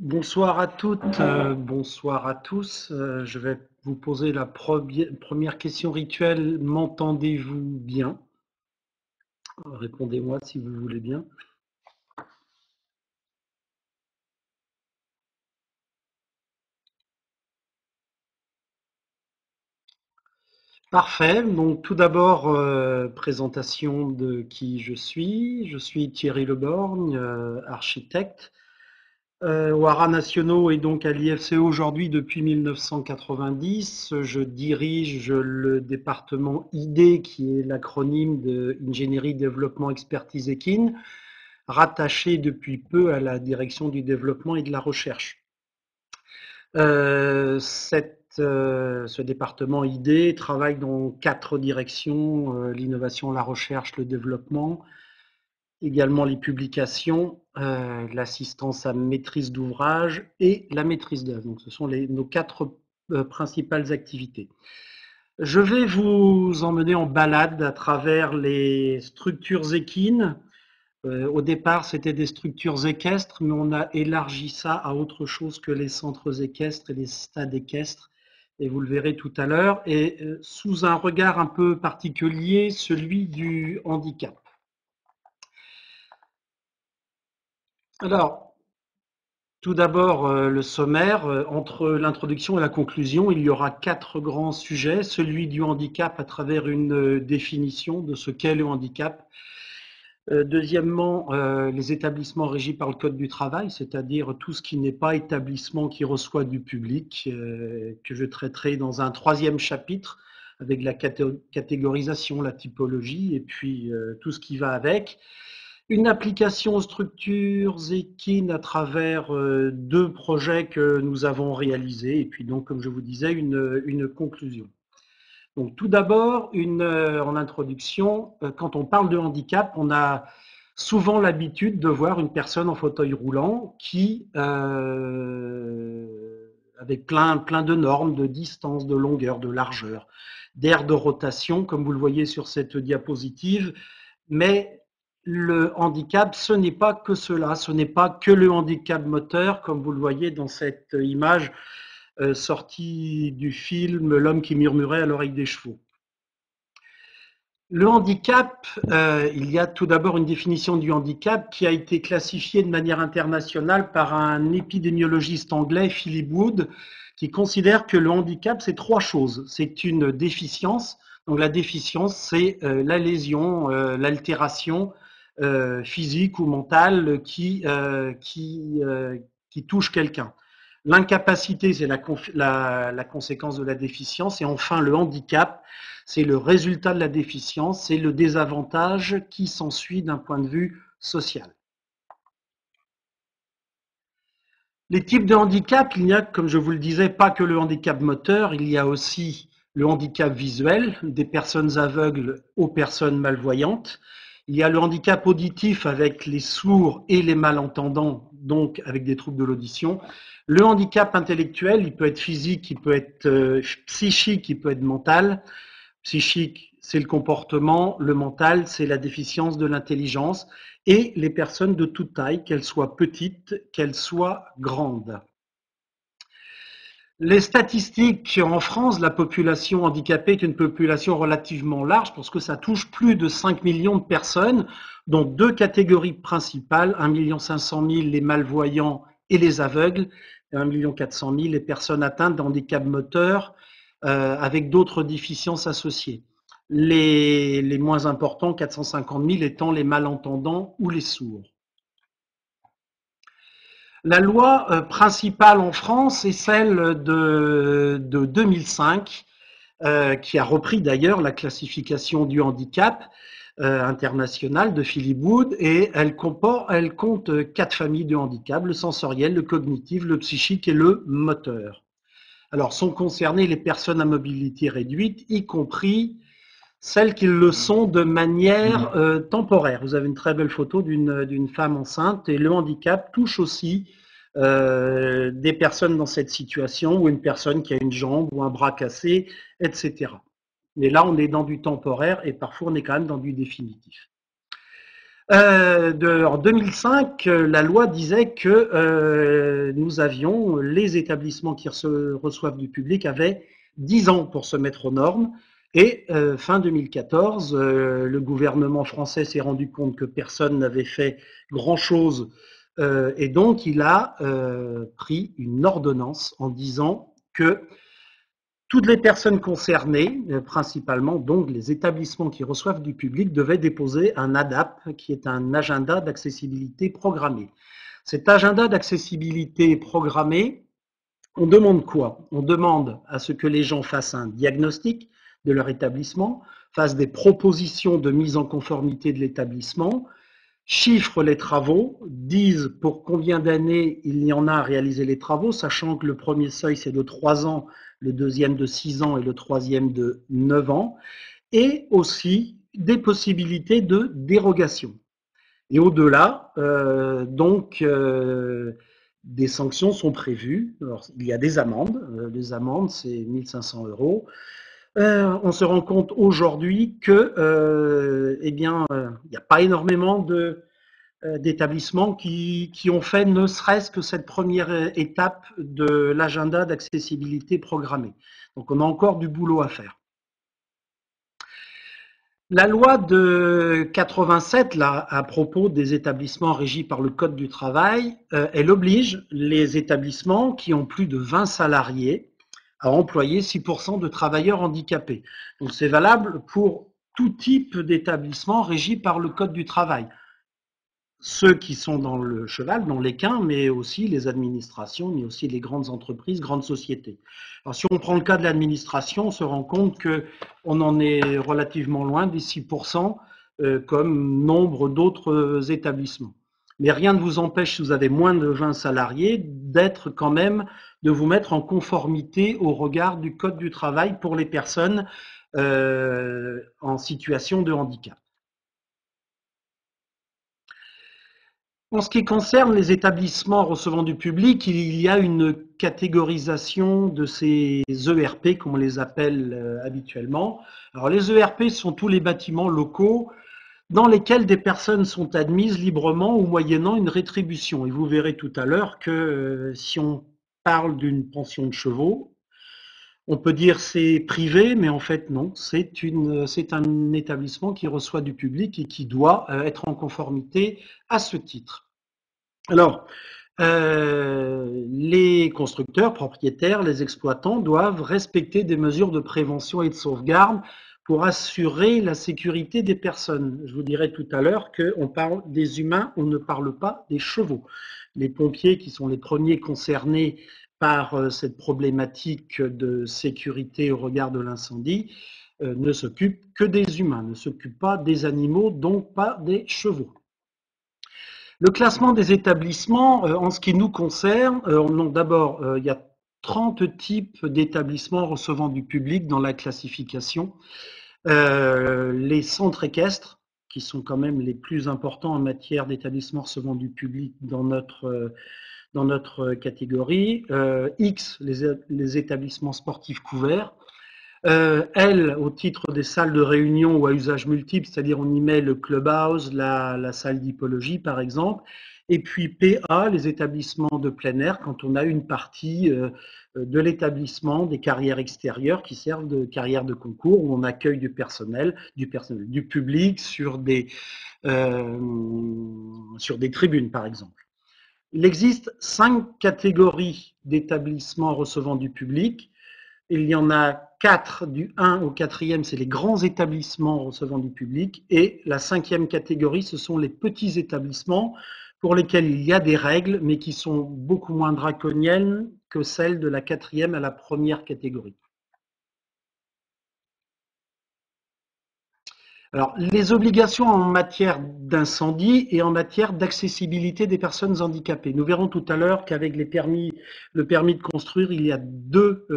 Bonsoir à toutes, bonsoir à tous. Je vais vous poser la première question rituelle. M'entendez-vous bien? Répondez-moi si vous voulez bien. Parfait. Donc tout d'abord, présentation de qui je suis. Je suis Thierry Leborgne, architecte. Aux Haras nationaux et donc à l'IFCE aujourd'hui depuis 1990. Je dirige le département ID, qui est l'acronyme de Ingénierie, Développement, Expertise Equine, rattaché depuis peu à la direction du développement et de la recherche. Ce département ID travaille dans 4 directions, l'innovation, la recherche, le développement, également les publications, l'assistance à maîtrise d'ouvrage et la maîtrise d'œuvre. Donc ce sont nos 4 principales activités. Je vais vous emmener en balade à travers les structures équines. Au départ, c'était des structures équestres, mais on a élargi ça à autre chose que les centres équestres et les stades équestres, et vous le verrez tout à l'heure, et sous un regard un peu particulier, celui du handicap. Alors, tout d'abord, le sommaire. Entre l'introduction et la conclusion, il y aura 4 grands sujets. Celui du handicap à travers une définition de ce qu'est le handicap. Deuxièmement, les établissements régis par le Code du travail, c'est-à-dire tout ce qui n'est pas établissement qui reçoit du public, que je traiterai dans un 3e chapitre avec la catégorisation, la typologie et puis tout ce qui va avec. Une application aux structures équines à travers 2 projets que nous avons réalisés et puis donc, comme je vous disais, une conclusion. Donc tout d'abord, en introduction, quand on parle de handicap, on a souvent l'habitude de voir une personne en fauteuil roulant qui, avec plein de normes, de distance, de longueur, de largeur, d'aire de rotation, comme vous le voyez sur cette diapositive, mais le handicap, ce n'est pas que cela, ce n'est pas que le handicap moteur, comme vous le voyez dans cette image sortie du film L'homme qui murmurait à l'oreille des chevaux. Le handicap, il y a tout d'abord une définition du handicap qui a été classifiée de manière internationale par un épidémiologiste anglais, Philip Wood, qui considère que le handicap, c'est 3 choses. C'est une déficience. Donc la déficience, c'est la lésion, l'altération physique ou mentale qui touche quelqu'un. L'incapacité, c'est la conséquence de la déficience. Et enfin, le handicap, c'est le résultat de la déficience, c'est le désavantage qui s'ensuit d'un point de vue social. Les types de handicap, il n'y a, comme je vous le disais, pas que le handicap moteur, il y a aussi le handicap visuel, des personnes aveugles aux personnes malvoyantes. Il y a le handicap auditif avec les sourds et les malentendants, donc avec des troubles de l'audition. Le handicap intellectuel, il peut être physique, il peut être psychique, il peut être mental. Psychique, c'est le comportement, le mental, c'est la déficience de l'intelligence, et les personnes de toute taille, qu'elles soient petites, qu'elles soient grandes. Les statistiques en France, la population handicapée est une population relativement large parce que ça touche plus de 5 millions de personnes, dont 2 catégories principales, 1 500 000 les malvoyants et les aveugles, et 1 400 000 les personnes atteintes d'handicap moteur avec d'autres déficiences associées. Les moins importants, 450 000, étant les malentendants ou les sourds. La loi principale en France est celle de 2005, qui a repris d'ailleurs la classification du handicap internationale de Philip Wood, et elle compte 4 familles de handicap, le sensoriel, le cognitif, le psychique et le moteur. Alors sont concernées les personnes à mobilité réduite, y compris celles qui le sont de manière temporaire. Vous avez une très belle photo d'une femme enceinte, et le handicap touche aussi des personnes dans cette situation, ou une personne qui a une jambe ou un bras cassé, etc. Mais là, on est dans du temporaire et parfois on est quand même dans du définitif. En 2005, la loi disait que nous avions, les établissements qui reçoivent du public avaient 10 ans pour se mettre aux normes. Et fin 2014, le gouvernement français s'est rendu compte que personne n'avait fait grand-chose. Et donc, il a pris une ordonnance en disant que toutes les personnes concernées, principalement donc les établissements qui reçoivent du public, devaient déposer un ADAP, qui est un agenda d'accessibilité programmé. Cet agenda d'accessibilité programmé, on demande quoi? On demande à ce que les gens fassent un diagnostic de leur établissement, fassent des propositions de mise en conformité de l'établissement, chiffrent les travaux, disent pour combien d'années il y en a à réaliser les travaux, sachant que le premier seuil c'est de 3 ans, le deuxième de 6 ans et le troisième de 9 ans, et aussi des possibilités de dérogation. Et au-delà, des sanctions sont prévues. Alors, il y a des amendes. Les amendes, c'est 1500 euros. On se rend compte aujourd'hui que, il n'y a pas énormément d'établissements qui ont fait ne serait-ce que cette première étape de l'agenda d'accessibilité programmée. Donc on a encore du boulot à faire. La loi de 87, là, à propos des établissements régis par le Code du travail, elle oblige les établissements qui ont plus de 20 salariés à employer 6% de travailleurs handicapés. Donc c'est valable pour tout type d'établissement régi par le Code du travail. Ceux qui sont dans le cheval, dans l'équin, mais aussi les administrations, mais aussi les grandes entreprises, grandes sociétés. Alors, si on prend le cas de l'administration, on se rend compte qu'on en est relativement loin des 6%, comme nombre d'autres établissements. Mais rien ne vous empêche, si vous avez moins de 20 salariés, d'être quand même, de vous mettre en conformité au regard du Code du travail pour les personnes en situation de handicap. En ce qui concerne les établissements recevant du public, il y a une catégorisation de ces ERP, comme on les appelle habituellement. Alors les ERP sont tous les bâtiments locaux dans lesquels des personnes sont admises librement ou moyennant une rétribution. Et vous verrez tout à l'heure que si on parle d'une pension de chevaux, on peut dire c'est privé, mais en fait non, c'est un établissement qui reçoit du public et qui doit être en conformité à ce titre. Alors, les constructeurs, propriétaires, les exploitants doivent respecter des mesures de prévention et de sauvegarde pour assurer la sécurité des personnes. Je vous dirai tout à l'heure qu'on parle des humains, on ne parle pas des chevaux. Les pompiers, qui sont les premiers concernés par cette problématique de sécurité au regard de l'incendie, ne s'occupent que des humains, ne s'occupent pas des animaux, donc pas des chevaux. Le classement des établissements, en ce qui nous concerne, d'abord, il y a 30 types d'établissements recevant du public dans la classification. Les centres équestres, qui sont quand même les plus importants en matière d'établissements recevant du public dans notre catégorie. X, les établissements sportifs couverts. L, au titre des salles de réunion ou à usage multiple, c'est-à-dire on y met le clubhouse, la salle d'hippologie par exemple, et puis PA, les établissements de plein air, quand on a une partie de l'établissement, des carrières extérieures qui servent de carrières de concours, où on accueille du public sur des tribunes par exemple. Il existe 5 catégories d'établissements recevant du public. Il y en a 4, du 1 au 4e, c'est les grands établissements recevant du public. Et la 5e catégorie, ce sont les petits établissements pour lesquels il y a des règles, mais qui sont beaucoup moins draconiennes que celles de la 4e à la première catégorie. Alors, les obligations en matière d'incendie et en matière d'accessibilité des personnes handicapées. Nous verrons tout à l'heure qu'avec le permis de construire, il y a deux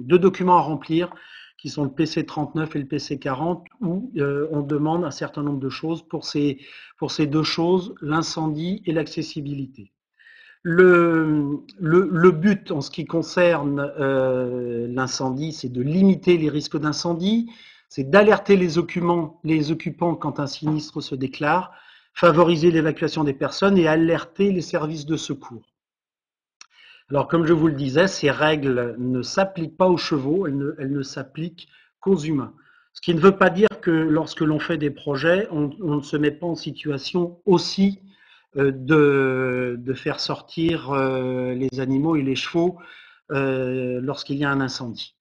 documents à remplir, qui sont le PC 39 et le PC 40, où on demande un certain nombre de choses pour ces deux choses, l'incendie et l'accessibilité. Le but en ce qui concerne l'incendie, c'est de limiter les risques d'incendie. c'est d'alerter les occupants quand un sinistre se déclare, favoriser l'évacuation des personnes et alerter les services de secours. Alors, comme je vous le disais, ces règles ne s'appliquent pas aux chevaux, elles ne s'appliquent qu'aux humains. Ce qui ne veut pas dire que lorsque l'on fait des projets, on ne se met pas en situation aussi de faire sortir les animaux et les chevaux lorsqu'il y a un incendie.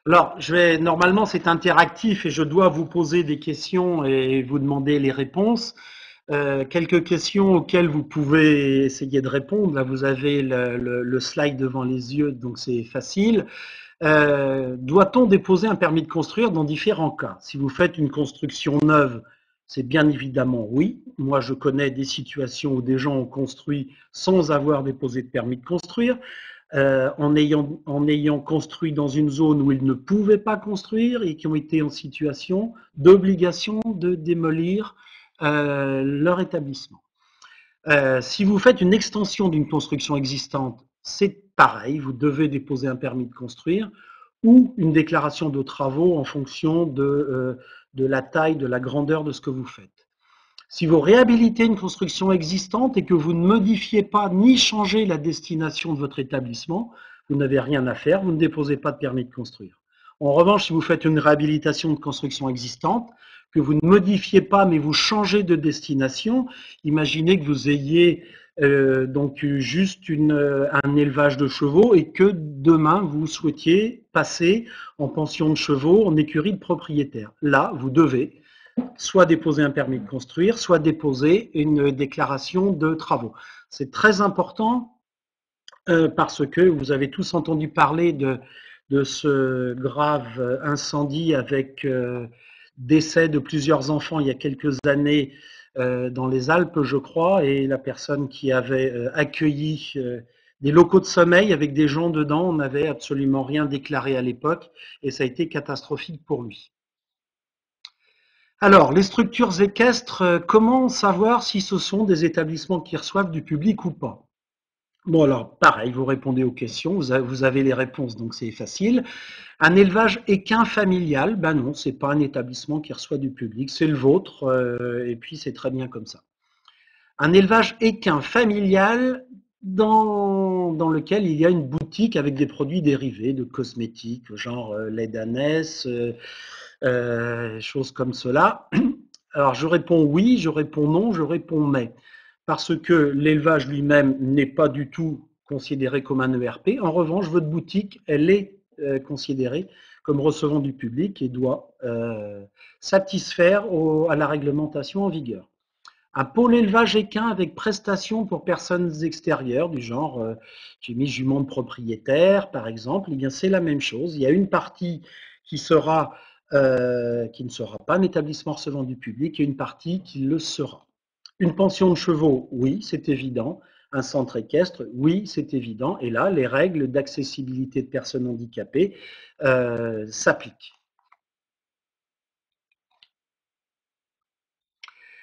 Alors, normalement, c'est interactif et je dois vous poser des questions et vous demander les réponses. Quelques questions auxquelles vous pouvez essayer de répondre. Là, vous avez le slide devant les yeux, donc c'est facile. Doit-on déposer un permis de construire dans différents cas? Si vous faites une construction neuve, c'est bien évidemment oui. Moi, je connais des situations où des gens ont construit sans avoir déposé de permis de construire. En ayant construit dans une zone où ils ne pouvaient pas construire et qui ont été en situation d'obligation de démolir leur établissement. Si vous faites une extension d'une construction existante, c'est pareil, vous devez déposer un permis de construire ou une déclaration de travaux en fonction de la taille, de la grandeur de ce que vous faites. Si vous réhabilitez une construction existante et que vous ne modifiez pas ni changez la destination de votre établissement, vous n'avez rien à faire, vous ne déposez pas de permis de construire. En revanche, si vous faites une réhabilitation de construction existante, que vous ne modifiez pas mais vous changez de destination, imaginez que vous ayez donc juste un élevage de chevaux et que demain vous souhaitiez passer en pension de chevaux, en écurie de propriétaire. Là, vous devez soit déposer un permis de construire, soit déposer une déclaration de travaux. C'est très important parce que vous avez tous entendu parler de ce grave incendie avec décès de plusieurs enfants il y a quelques années dans les Alpes, je crois, et la personne qui avait accueilli des locaux de sommeil avec des gens dedans n'avait absolument rien déclaré à l'époque et ça a été catastrophique pour lui. Alors, les structures équestres, comment savoir si ce sont des établissements qui reçoivent du public ou pas? Bon, alors, pareil, vous répondez aux questions, vous avez les réponses, donc c'est facile. Un élevage équin familial, ben non, c'est pas un établissement qui reçoit du public, c'est le vôtre, et puis c'est très bien comme ça. Un élevage équin familial dans lequel il y a une boutique avec des produits dérivés de cosmétiques, genre lait d'ânesse, choses comme cela. Alors je réponds oui, je réponds non, je réponds mais. Parce que l'élevage lui-même n'est pas du tout considéré comme un ERP. En revanche, votre boutique, elle est considérée comme recevant du public et doit satisfaire à la réglementation en vigueur. Un pôle élevage équin avec prestations pour personnes extérieures, du genre j'ai mis jument de propriétaire, par exemple, eh bien c'est la même chose. Il y a une partie qui qui ne sera pas un établissement recevant du public et une partie qui le sera. Une pension de chevaux, oui, c'est évident. Un centre équestre, oui, c'est évident. Et là, les règles d'accessibilité de personnes handicapées s'appliquent.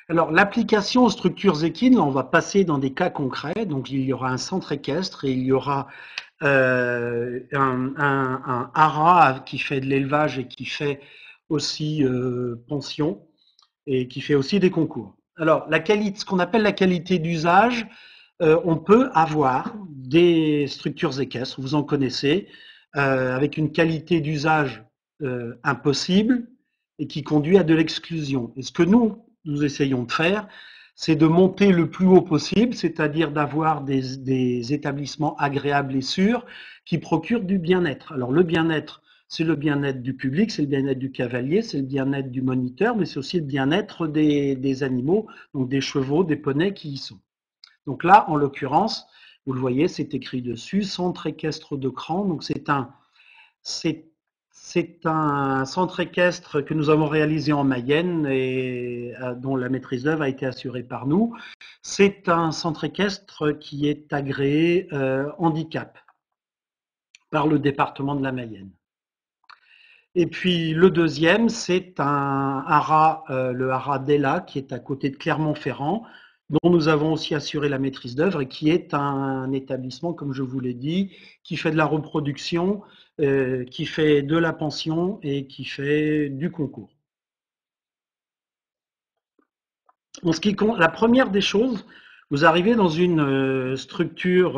Alors, l'application aux structures équines, là, on va passer dans des cas concrets. Donc, il y aura un centre équestre et il y aura un haras qui fait de l'élevage et qui fait aussi pension et qui fait aussi des concours. Alors, ce qu'on appelle la qualité d'usage, on peut avoir des structures équestres, vous en connaissez, avec une qualité d'usage impossible et qui conduit à de l'exclusion. Et ce que nous essayons de faire, c'est de monter le plus haut possible, c'est-à-dire d'avoir des établissements agréables et sûrs qui procurent du bien-être. Alors le bien-être, c'est le bien-être du public, c'est le bien-être du cavalier, c'est le bien-être du moniteur, mais c'est aussi le bien-être des animaux, donc des chevaux, des poneys qui y sont. Donc là, en l'occurrence, vous le voyez, c'est écrit dessus, centre équestre de Cran. Donc c'est un centre équestre que nous avons réalisé en Mayenne et dont la maîtrise d'œuvre a été assurée par nous. C'est un centre équestre qui est agréé handicap par le département de la Mayenne. Et puis le deuxième, c'est un haras, le haras d'Ella, qui est à côté de Clermont-Ferrand, dont nous avons aussi assuré la maîtrise d'œuvre et qui est un établissement, comme je vous l'ai dit, qui fait de la reproduction, qui fait de la pension et qui fait du concours. En ce qui compte, la première des choses, vous arrivez dans une structure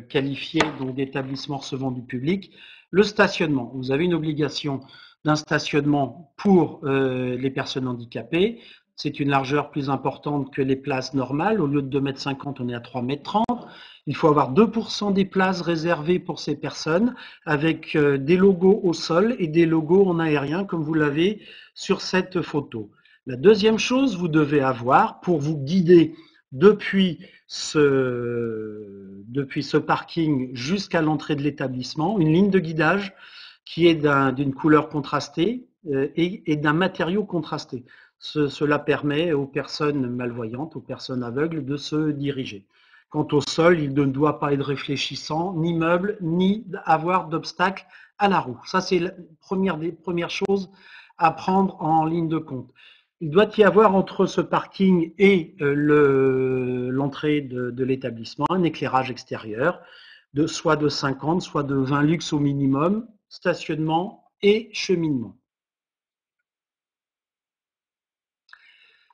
qualifiée donc d'établissement recevant du public, le stationnement. Vous avez une obligation d'un stationnement pour les personnes handicapées. C'est une largeur plus importante que les places normales. Au lieu de 2,50 m, on est à 3,30 m. Il faut avoir 2% des places réservées pour ces personnes avec des logos au sol et des logos en aérien, comme vous l'avez sur cette photo. La deuxième chose, vous devez avoir, pour vous guider depuis ce parking jusqu'à l'entrée de l'établissement, une ligne de guidage qui est d'une couleur contrastée et d'un matériau contrasté. Cela permet aux personnes malvoyantes, aux personnes aveugles de se diriger. Quant au sol, il ne doit pas être réfléchissant, ni meuble, ni avoir d'obstacle à la roue. Ça, c'est la première des premières choses à prendre en ligne de compte. Il doit y avoir entre ce parking et l'entrée de l'établissement un éclairage extérieur, soit de 50, soit de 20 lux au minimum, stationnement et cheminement.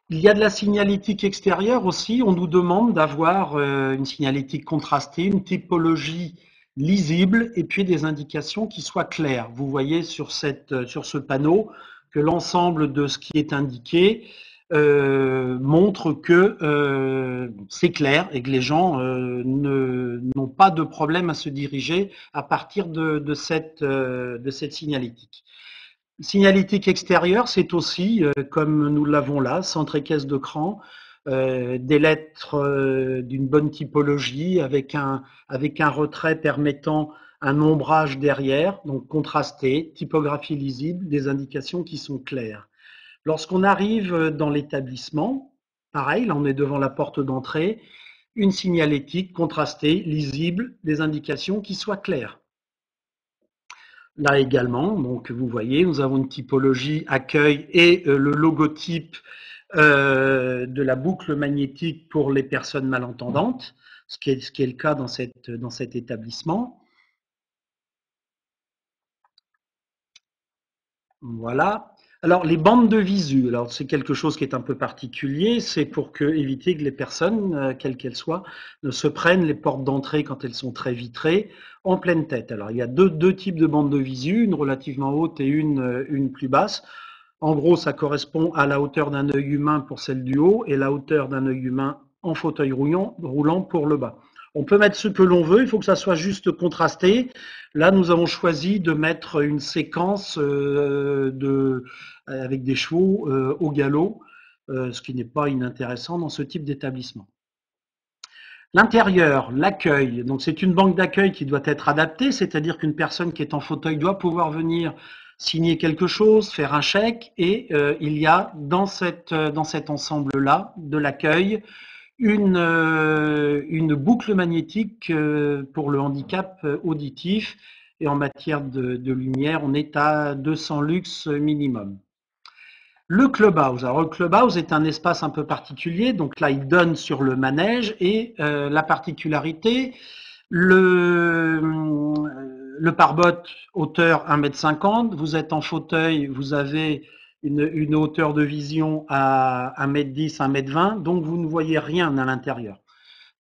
Il y a de la signalétique extérieure aussi. On nous demande d'avoir une signalétique contrastée, une typologie lisible et puis des indications qui soient claires. Vous voyez sur ce panneau que l'ensemble de ce qui est indiqué montre que c'est clair et que les gens n'ont pas de problème à se diriger à partir de cette signalétique. Signalétique extérieure, c'est aussi, comme nous l'avons là, centre et caisse de cran, des lettres d'une bonne typologie avec un retrait permettant un ombrage derrière, donc contrasté, typographie lisible, des indications qui sont claires. Lorsqu'on arrive dans l'établissement, pareil, là on est devant la porte d'entrée, une signalétique contrastée, lisible, des indications qui soient claires. Là également, donc vous voyez, nous avons une typologie accueil et le logotype de la boucle magnétique pour les personnes malentendantes, ce qui est le cas dans cet établissement. Voilà. Alors les bandes de visu, alors c'est quelque chose qui est un peu particulier, c'est pour éviter que les personnes, quelles qu'elles soient, ne se prennent les portes d'entrée quand elles sont très vitrées en pleine tête. Alors il y a deux types de bandes de visu, une relativement haute et une plus basse. En gros, ça correspond à la hauteur d'un œil humain pour celle du haut et la hauteur d'un œil humain en fauteuil roulant pour le bas. On peut mettre ce que l'on veut, il faut que ça soit juste contrasté. Là, nous avons choisi de mettre une séquence avec des chevaux au galop, ce qui n'est pas inintéressant dans ce type d'établissement. L'intérieur, l'accueil, donc c'est une banque d'accueil qui doit être adaptée, c'est-à-dire qu'une personne qui est en fauteuil doit pouvoir venir signer quelque chose, faire un chèque, et il y a dans cet ensemble-là de l'accueil une boucle magnétique pour le handicap auditif, et en matière de lumière, on est à 200 lux minimum. Le clubhouse. Alors, le clubhouse est un espace un peu particulier. Donc là, il donne sur le manège et la particularité, le pare-botte hauteur 1,50 m. Vous êtes en fauteuil, vous avez une hauteur de vision à 1,10 m, 1,20 m. Donc, vous ne voyez rien à l'intérieur.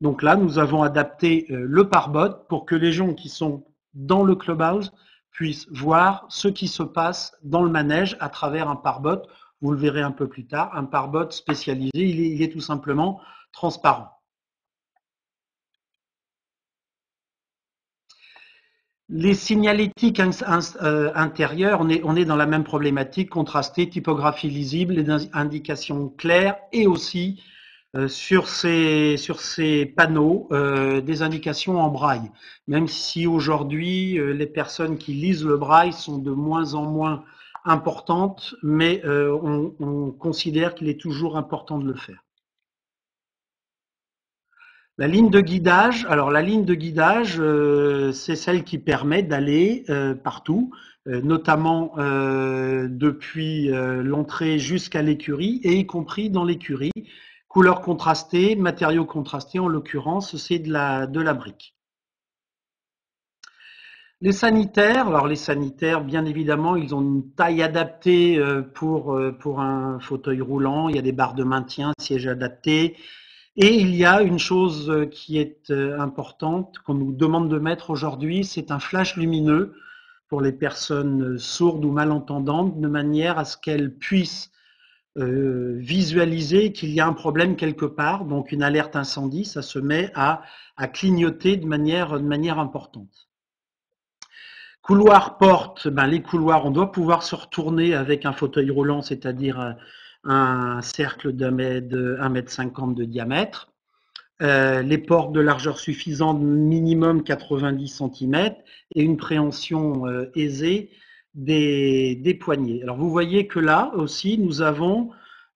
Donc là, nous avons adapté le pare-botte pour que les gens qui sont dans le clubhouse puissent voir ce qui se passe dans le manège à travers un pare-botte. Vous le verrez un peu plus tard, un pare-botte spécialisé, il est tout simplement transparent. Les signalétiques intérieures, on est dans la même problématique, contrastée, typographie lisible, les indications claires et aussi sur ces panneaux des indications en braille. Même si aujourd'hui les personnes qui lisent le braille sont de moins en moins importantes, mais on considère qu'il est toujours important de le faire. La ligne de guidage, alors la ligne de guidage, c'est celle qui permet d'aller partout, notamment depuis l'entrée jusqu'à l'écurie, et y compris dans l'écurie, Couleurs contrastées, matériaux contrastés, en l'occurrence, c'est de la brique. Les sanitaires, alors les sanitaires, bien évidemment, ils ont une taille adaptée pour un fauteuil roulant. Il y a des barres de maintien, sièges adaptés. Et il y a une chose qui est importante, qu'on nous demande de mettre aujourd'hui, c'est un flash lumineux pour les personnes sourdes ou malentendantes, de manière à ce qu'elles puissent visualiser qu'il y a un problème quelque part. Donc une alerte incendie, ça se met à clignoter de manière importante. Couloir porte, ben les couloirs, on doit pouvoir se retourner avec un fauteuil roulant, c'est-à-dire un cercle d'1 mètre 50 de diamètre. Les portes de largeur suffisante, minimum 90 cm, et une préhension aisée des poignées. Alors vous voyez que là aussi, nous avons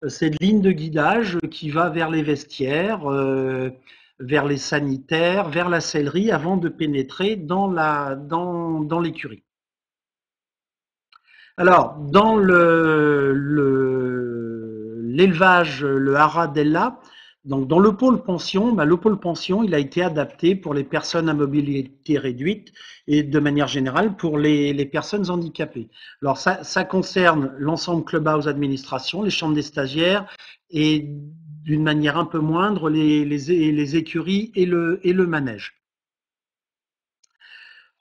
cette ligne de guidage qui va vers les vestiaires, vers les sanitaires, vers la sellerie, avant de pénétrer dans l'écurie. Alors, dans l'élevage, le haras d'Ella, donc dans le pôle pension, le pôle pension, il a été adapté pour les personnes à mobilité réduite et de manière générale pour les personnes handicapées. Alors ça concerne l'ensemble clubhouse administration, les chambres des stagiaires et d'une manière un peu moindre les écuries et le manège.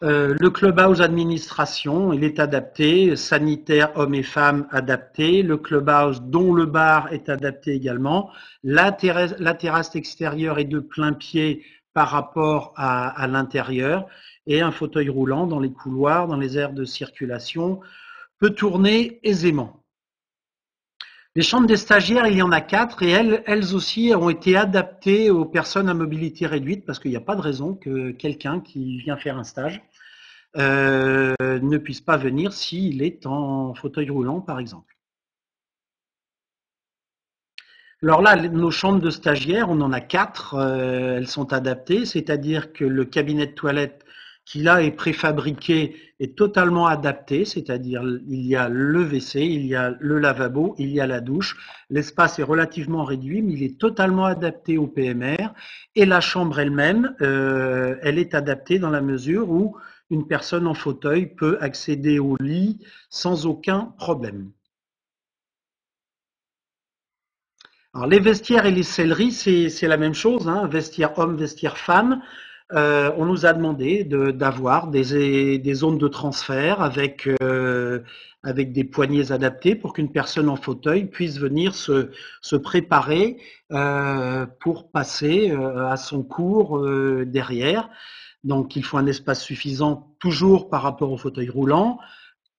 Le clubhouse administration, il est adapté, sanitaire hommes et femmes adapté, le clubhouse dont le bar est adapté également, la terrasse extérieure est de plein pied par rapport à l'intérieur et un fauteuil roulant dans les couloirs, dans les aires de circulation, peut tourner aisément. Les chambres des stagiaires, il y en a 4 et elles aussi ont été adaptées aux personnes à mobilité réduite parce qu'il n'y a pas de raison que quelqu'un qui vient faire un stage ne puisse pas venir s'il est en fauteuil roulant, par exemple. Alors là, nos chambres de stagiaires, on en a 4, elles sont adaptées, c'est-à-dire que le cabinet de toilette qui là est préfabriqué est totalement adapté, c'est-à-dire il y a le WC, il y a le lavabo, il y a la douche. L'espace est relativement réduit, mais il est totalement adapté au PMR. Et la chambre elle-même, elle est adaptée dans la mesure où une personne en fauteuil peut accéder au lit sans aucun problème. Alors les vestiaires et les selleries, c'est la même chose, hein, vestiaire homme, vestiaire femme. On nous a demandé d'avoir des zones de transfert avec des poignées adaptées pour qu'une personne en fauteuil puisse venir se préparer pour passer à son cours derrière. Donc il faut un espace suffisant toujours par rapport au fauteuil roulant.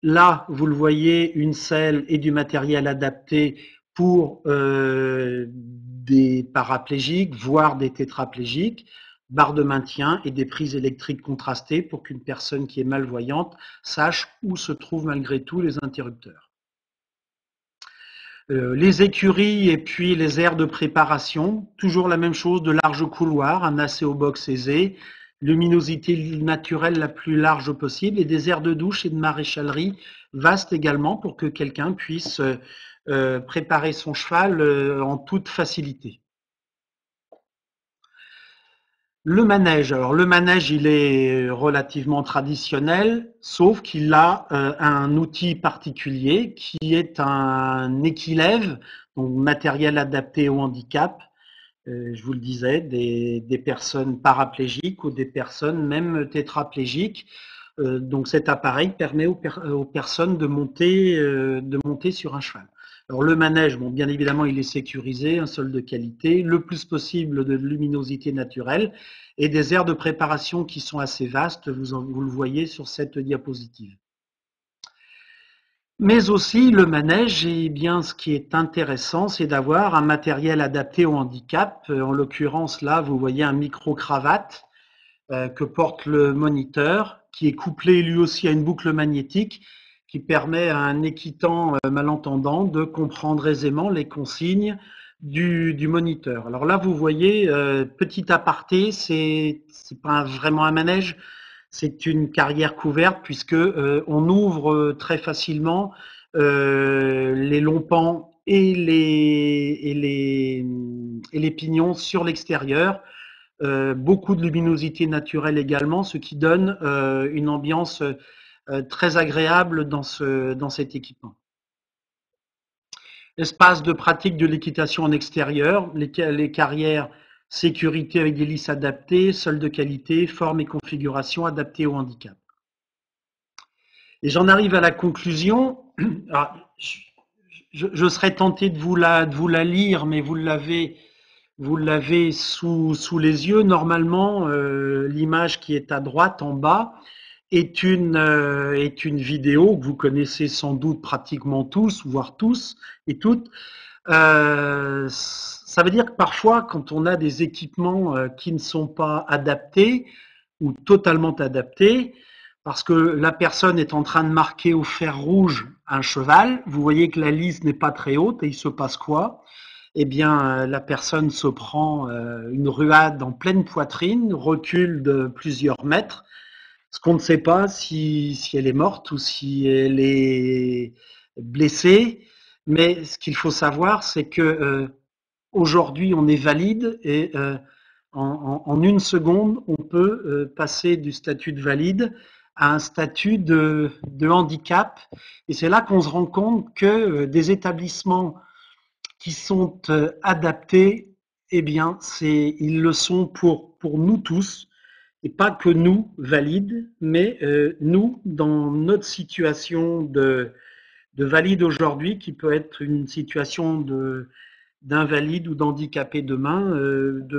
Là, vous le voyez, une selle et du matériel adapté pour des paraplégiques, voire des tétraplégiques, barre de maintien et des prises électriques contrastées pour qu'une personne qui est malvoyante sache où se trouvent malgré tout les interrupteurs. Les écuries et puis les aires de préparation, toujours la même chose, de larges couloirs, un accès au box aisé, luminosité naturelle la plus large possible et des aires de douche et de maréchalerie vastes également pour que quelqu'un puisse préparer son cheval en toute facilité. Le manège, alors le manège il est relativement traditionnel, sauf qu'il a un outil particulier qui est un équilève, donc matériel adapté au handicap, je vous le disais, des personnes paraplégiques ou des personnes même tétraplégiques. Donc cet appareil permet aux personnes de monter sur un cheval. Alors le manège, bon, bien évidemment, il est sécurisé, un sol de qualité, le plus possible de luminosité naturelle et des aires de préparation qui sont assez vastes, vous le voyez sur cette diapositive. Mais aussi le manège, et bien ce qui est intéressant, c'est d'avoir un matériel adapté au handicap. En l'occurrence, là, vous voyez un micro-cravate que porte le moniteur, qui est couplé lui aussi à une boucle magnétique qui permet à un équitant malentendant de comprendre aisément les consignes du moniteur. Alors là, vous voyez, petit aparté, c'est pas vraiment un manège, c'est une carrière couverte puisque on ouvre très facilement les longs pans et les pignons sur l'extérieur. Beaucoup de luminosité naturelle également, ce qui donne une ambiance très agréable dans cet équipement. Espace de pratique de l'équitation en extérieur, les carrières sécurité avec des lisses adaptées, sols de qualité, forme et configuration adaptées au handicap. Et j'en arrive à la conclusion. Alors, je serais tenté de vous la lire, mais vous l'avez sous les yeux. Normalement, l'image qui est à droite en bas est une vidéo que vous connaissez sans doute pratiquement tous, voire tous et toutes. Ça veut dire que parfois, quand on a des équipements qui ne sont pas adaptés ou totalement adaptés, parce que la personne est en train de marquer au fer rouge un cheval, vous voyez que la lisse n'est pas très haute et il se passe quoi? Eh bien, la personne se prend une ruade en pleine poitrine, recule de plusieurs mètres, ce qu'on ne sait pas si elle est morte ou si elle est blessée, mais ce qu'il faut savoir, c'est que aujourd'hui, on est valide et en une seconde, on peut passer du statut de valide à un statut de handicap. Et c'est là qu'on se rend compte que des établissements qui sont adaptés, eh bien, ils le sont pour nous tous, et pas que nous, valides, mais nous, dans notre situation de valide aujourd'hui, qui peut être une situation d'invalide ou d'handicapé demain,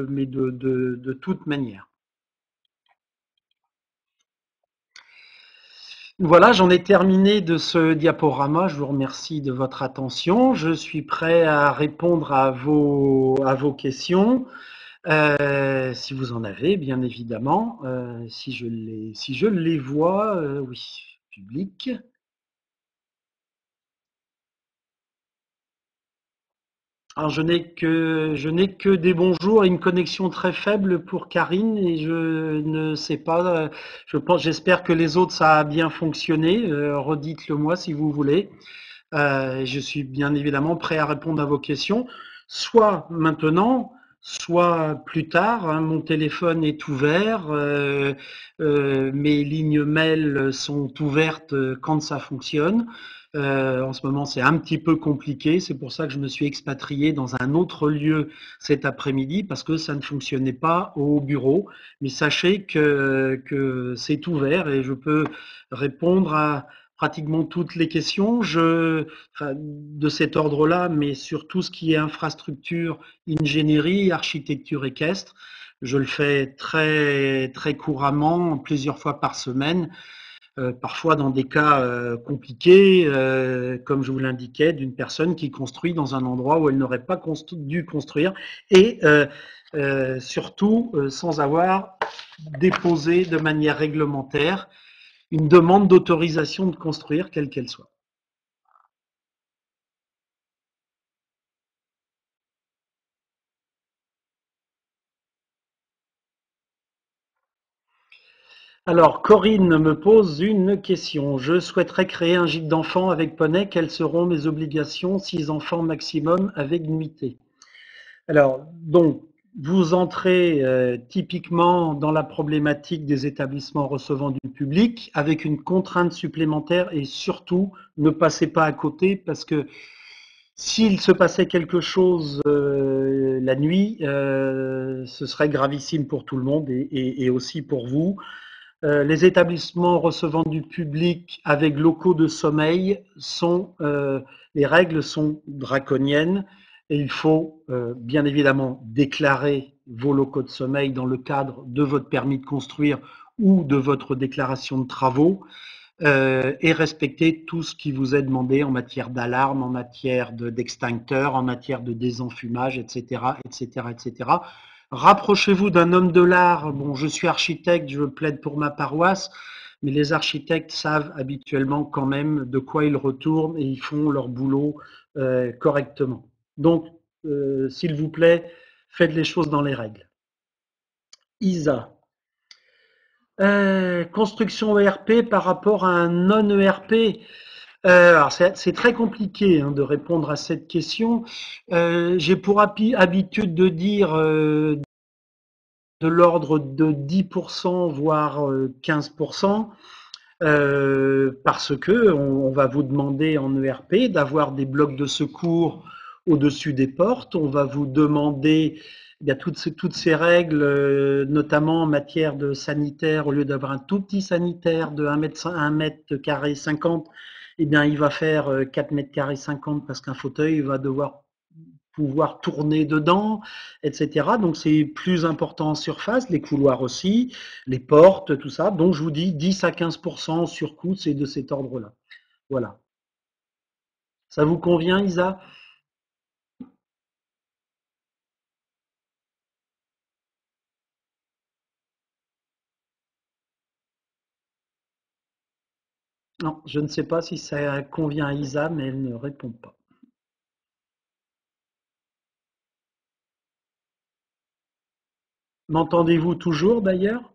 mais de toute manière. Voilà, j'en ai terminé de ce diaporama. Je vous remercie de votre attention. Je suis prêt à répondre à vos questions, si vous en avez, bien évidemment. Si je les vois, oui, public. Alors je n'ai que des bonjours et une connexion très faible pour Karine et je ne sais pas. J'espère que les autres ça a bien fonctionné. Redites-le moi si vous voulez. Je suis bien évidemment prêt à répondre à vos questions, soit maintenant, soit plus tard. Hein, mon téléphone est ouvert, mes lignes mail sont ouvertes quand ça fonctionne. En ce moment, c'est un petit peu compliqué. C'est pour ça que je me suis expatrié dans un autre lieu cet après-midi parce que ça ne fonctionnait pas au bureau. Mais sachez que c'est ouvert et je peux répondre à pratiquement toutes les questions enfin, de cet ordre-là, mais sur tout ce qui est infrastructure, ingénierie, architecture équestre. Je le fais très couramment, plusieurs fois par semaine, parfois dans des cas compliqués, comme je vous l'indiquais, d'une personne qui construit dans un endroit où elle n'aurait pas dû construire et surtout sans avoir déposé de manière réglementaire une demande d'autorisation de construire, quelle qu'elle soit. Alors, Corinne me pose une question. Je souhaiterais créer un gîte d'enfants avec poney. Quelles seront mes obligations? 6 enfants maximum avec nuitée. Alors, donc, vous entrez typiquement dans la problématique des établissements recevant du public avec une contrainte supplémentaire et surtout, ne passez pas à côté parce que s'il se passait quelque chose la nuit, ce serait gravissime pour tout le monde et aussi pour vous. Les établissements recevant du public avec locaux de sommeil les règles sont draconiennes et il faut bien évidemment déclarer vos locaux de sommeil dans le cadre de votre permis de construire ou de votre déclaration de travaux et respecter tout ce qui vous est demandé en matière d'alarme, en matière d'extincteur, en matière de désenfumage, etc., etc., etc. Rapprochez-vous d'un homme de l'art. Bon, je suis architecte, je plaide pour ma paroisse, mais les architectes savent habituellement quand même de quoi ils retournent et ils font leur boulot correctement. Donc, s'il vous plaît, faites les choses dans les règles. Isa. Construction ERP par rapport à un non-ERP. Alors c'est très compliqué hein, de répondre à cette question. J'ai pour habitude de dire de l'ordre de 10%, voire 15%. Parce que on va vous demander en ERP d'avoir des blocs de secours au-dessus des portes. On va vous demander, il y a toutes ces règles, notamment en matière de sanitaire, au lieu d'avoir un tout petit sanitaire de 1 mètre carré 50, eh bien, il va faire 4 mètres carrés 50 parce qu'un fauteuil va devoir pouvoir tourner dedans, etc. Donc c'est plus important en surface, les couloirs aussi, les portes, tout ça. Donc je vous dis 10 à 15% sur coût, c'est de cet ordre-là. Voilà. Ça vous convient, Isa? Non, je ne sais pas si ça convient à Isa, mais elle ne répond pas. M'entendez-vous toujours d'ailleurs?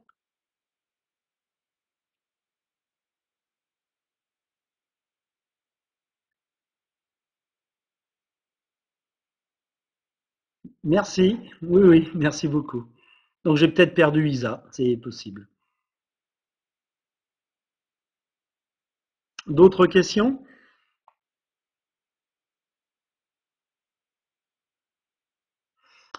Merci. Oui, oui, merci beaucoup. Donc j'ai peut-être perdu Isa, c'est possible. D'autres questions?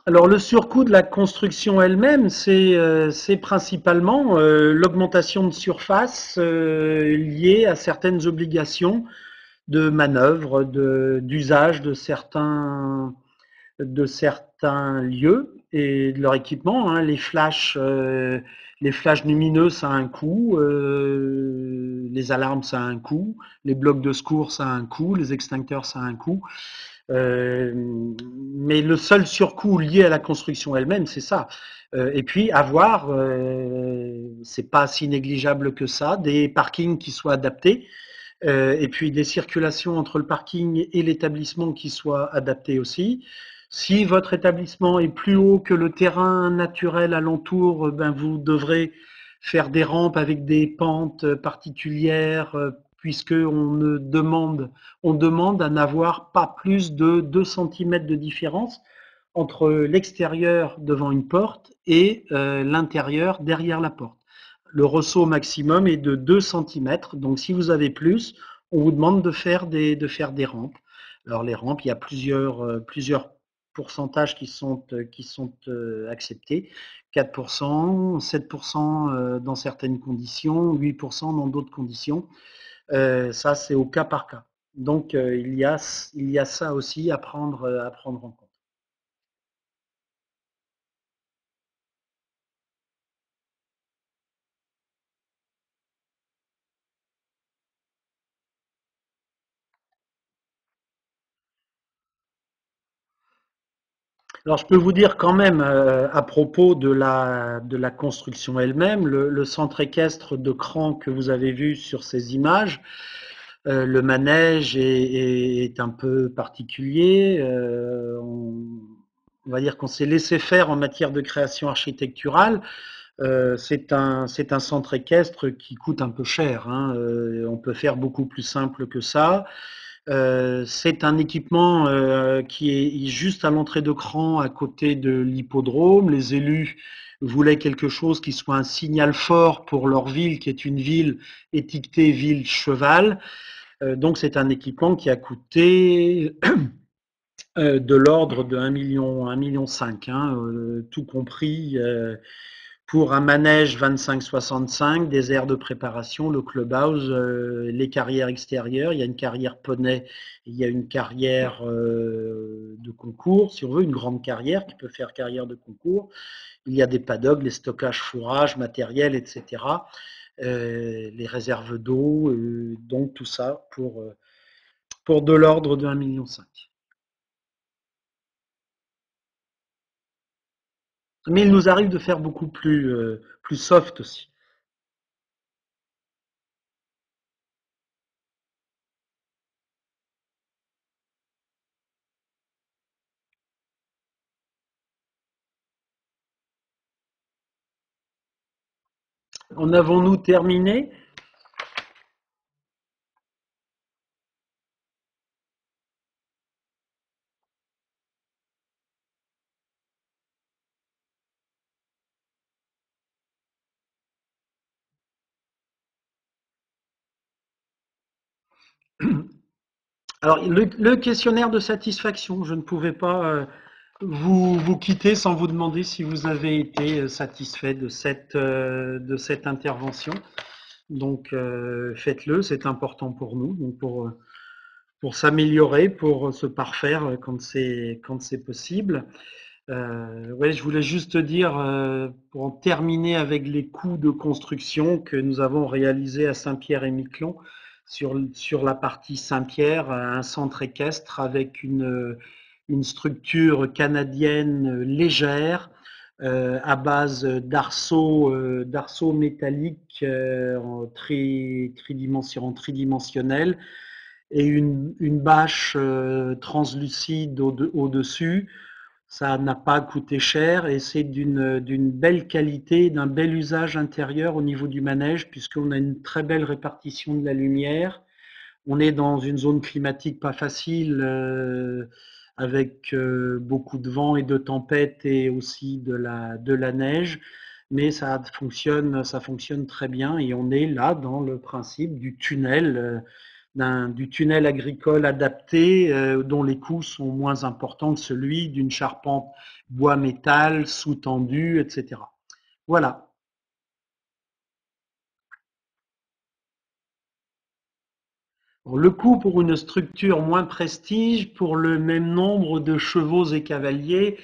Alors le surcoût de la construction elle-même, c'est principalement l'augmentation de surface liée à certaines obligations de manœuvre, d'usage de certains lieux et de leur équipement. Hein. Les flashs lumineux, ça a un coût. Les alarmes, ça a un coût. Les blocs de secours, ça a un coût. Les extincteurs, ça a un coût. Euh, mais le seul surcoût lié à la construction elle-même, c'est ça. Et puis avoir, c'est pas si négligeable que ça, des parkings qui soient adaptés, et puis des circulations entre le parking et l'établissement qui soient adaptées aussi. Si votre établissement est plus haut que le terrain naturel alentour, ben vous devrez faire des rampes avec des pentes particulières, puisque on demande à n'avoir pas plus de 2 centimètres de différence entre l'extérieur devant une porte et l'intérieur derrière la porte. Le ressaut maximum est de 2 centimètres. Donc si vous avez plus, on vous demande de faire des rampes. Alors les rampes, il y a plusieurs pourcentages qui sont acceptés. 4%, 7% dans certaines conditions, 8% dans d'autres conditions. Ça, c'est au cas par cas. Donc il y a ça aussi à prendre en compte. Alors, je peux vous dire quand même, à propos de la construction elle-même, le centre équestre de Cran que vous avez vu sur ces images, le manège est un peu particulier. On va dire qu'on s'est laissé faire en matière de création architecturale. C'est un centre équestre qui coûte un peu cher. Hein. On peut faire beaucoup plus simple que ça. C'est un équipement qui est juste à l'entrée de Cran, à côté de l'hippodrome. Les élus voulaient quelque chose qui soit un signal fort pour leur ville, qui est une ville étiquetée ville cheval. Donc c'est un équipement qui a coûté de l'ordre de 1 million 5, hein, tout compris. Pour un manège 25-65, des aires de préparation, le clubhouse, les carrières extérieures, il y a une carrière poney, il y a une carrière de concours, si on veut, une grande carrière qui peut faire carrière de concours. Il y a des paddocks, les stockages fourrage, matériel, etc. Les réserves d'eau, donc tout ça pour de l'ordre de 1,5 million. Mais il nous arrive de faire beaucoup plus soft aussi. En avons-nous terminé? Alors, le questionnaire de satisfaction, je ne pouvais pas vous quitter sans vous demander si vous avez été satisfait de cette intervention. Donc, faites-le, c'est important pour nous, donc pour s'améliorer, pour se parfaire quand c'est possible. Ouais, je voulais juste dire, pour en terminer avec les coûts de construction que nous avons réalisés à Saint-Pierre-et-Miquelon, sur la partie Saint-Pierre, un centre équestre avec une structure canadienne légère, à base d'arceaux métalliques en tridimensionnel et une bâche translucide au-dessus. Ça n'a pas coûté cher et c'est d'une belle qualité, d'un bel usage intérieur au niveau du manège, puisqu'on a une très belle répartition de la lumière. On est dans une zone climatique pas facile, avec beaucoup de vent et de tempête et aussi de la neige, mais ça fonctionne très bien et on est là dans le principe du tunnel. Du tunnel agricole adapté dont les coûts sont moins importants que celui d'une charpente bois-métal sous-tendue, etc. Voilà. Le coût pour une structure moins prestige, pour le même nombre de chevaux et cavaliers,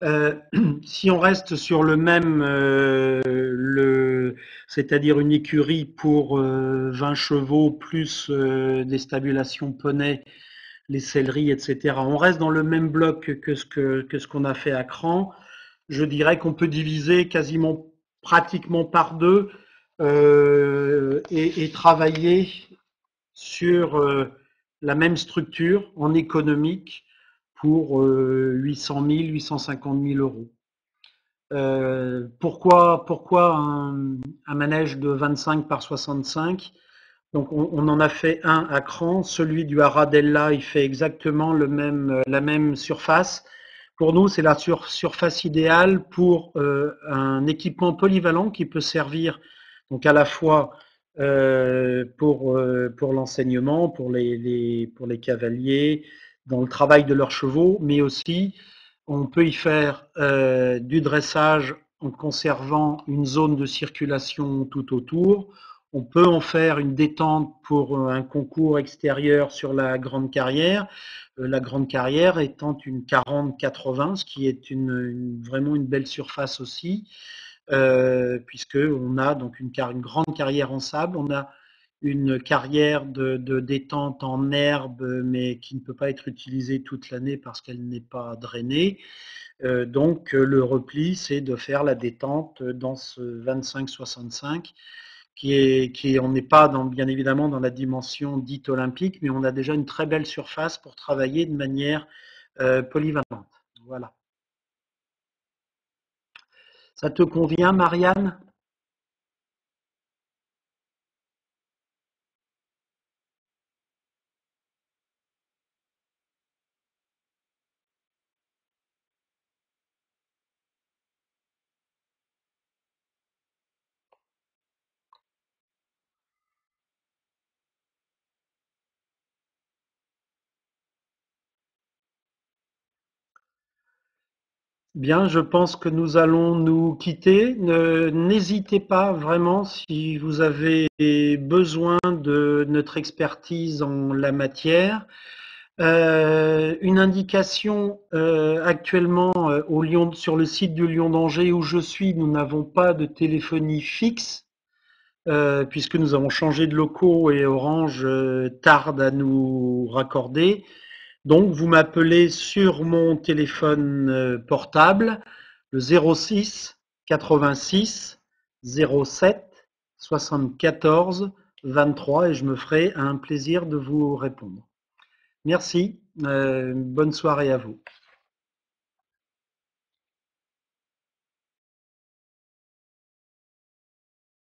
euh, si on reste sur le même, c'est-à-dire une écurie pour 20 chevaux plus des stabulations poney, les selleries, etc. On reste dans le même bloc que ce qu'on a fait à Cran. Je dirais qu'on peut diviser quasiment pratiquement par deux et travailler sur la même structure en économique pour 800 000, 850 000 euros. Pourquoi un manège de 25 par 65? Donc on en a fait un à Cran, celui du Haradella, il fait exactement la même surface. Pour nous, c'est la surface idéale pour un équipement polyvalent qui peut servir donc à la fois pour l'enseignement, pour les cavaliers, dans le travail de leurs chevaux, mais aussi on peut y faire du dressage en conservant une zone de circulation tout autour. On peut en faire une détente pour un concours extérieur sur la grande carrière. La grande carrière étant une 40-80, ce qui est vraiment une belle surface aussi, puisqu'on a donc une grande carrière en sable. On a une carrière de détente en herbe, mais qui ne peut pas être utilisée toute l'année parce qu'elle n'est pas drainée. Donc le repli, c'est de faire la détente dans ce 25-65 on n'est pas bien évidemment dans la dimension dite olympique, mais on a déjà une très belle surface pour travailler de manière polyvalente. Voilà. Ça te convient, Marianne? Bien, je pense que nous allons nous quitter. N'hésitez pas vraiment si vous avez besoin de notre expertise en la matière. Une indication actuellement sur le site du Lion d'Angers où je suis, nous n'avons pas de téléphonie fixe puisque nous avons changé de locaux et Orange tarde à nous raccorder. Donc vous m'appelez sur mon téléphone portable, le 06 86 07 74 23 et je me ferai un plaisir de vous répondre. Merci, bonne soirée à vous.